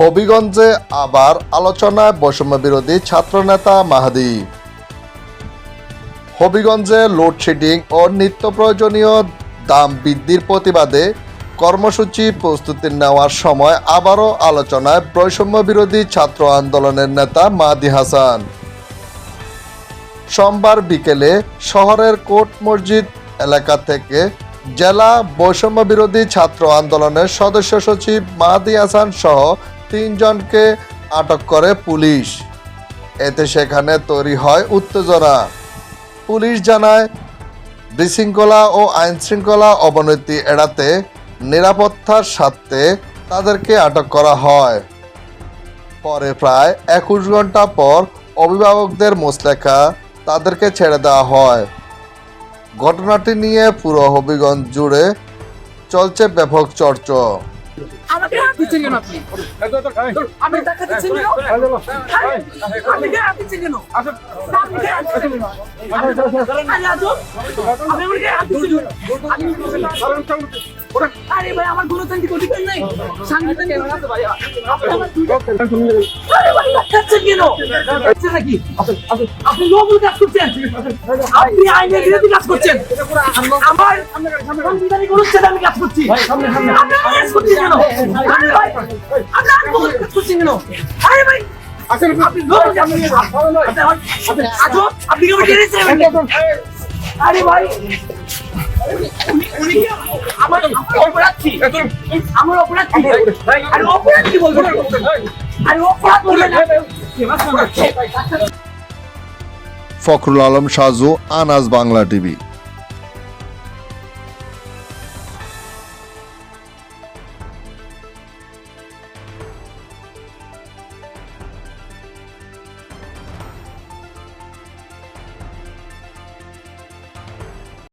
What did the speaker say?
হবিগঞ্জে আবার আলোচনায় বৈষম্য বিরোধী ছাত্রনেতা মাহাদি। হবিগঞ্জে লোডশেডিং ও নিত্য প্রয়োজনীয় দাম বৃদ্ধির প্রতিবাদে কর্মসূচি প্রস্তুতি নেওয়ার সময় আবারও আলোচনায় বৈষম্য বিরোধী ছাত্র আন্দোলনের নেতা মাহাদি হাসান। সোমবার বিকেলে শহরের কোট মসজিদ এলাকা থেকে জেলা বৈষম্য বিরোধী ছাত্র আন্দোলনের সদস্য সচিব মাহাদি হাসান সহ 3 জনকে আটক করে পুলিশ। এতে সেখানে তৈরি হয় উত্তেজনা। পুলিশ জানায়, বিশৃঙ্খলা ও আইনশৃঙ্খলা অবনতি এড়াতে নিরাপত্তার স্বার্থে তাদেরকে আটক করা হয়। পরে প্রায় 21 ঘন্টা পর অভিভাবকদের মুচলেখা তাদেরকে ছেড়ে দেওয়া হয়। ঘটনাটি নিয়ে পুরো হবিগঞ্জ জুড়ে চলছে ব্যাপক চর্চা। আমাকে হাত দিচ্ছেন কেন আপনি? আমি টাকা দিচ্ছেন কেন? আপনি কে হাত দিচ্ছেন কেন? আপনি কে হাত দিচ্ছেন কেন? আরে আজব! আপনি আমাকে হাত দিচ্ছেন কেন? আরে ভাই, আমার গণতান্ত্রিক অধিকার নাই। সাংবিধানিক অধিকার আছে ভাই। আরে ভাই, কাটছেন কেন? কাটছেন নাকি? আপনি লোভের কাজ করছেন। আপনি আইনের বিরোধী কাজ করছেন। আমার সাংবিধানিক অনুষ্ঠানে আমি কাজ করছি। আপনি কাজ করছেন কেন? ফখরুল আলম সাজু, আনাজ বাংলা টিভি।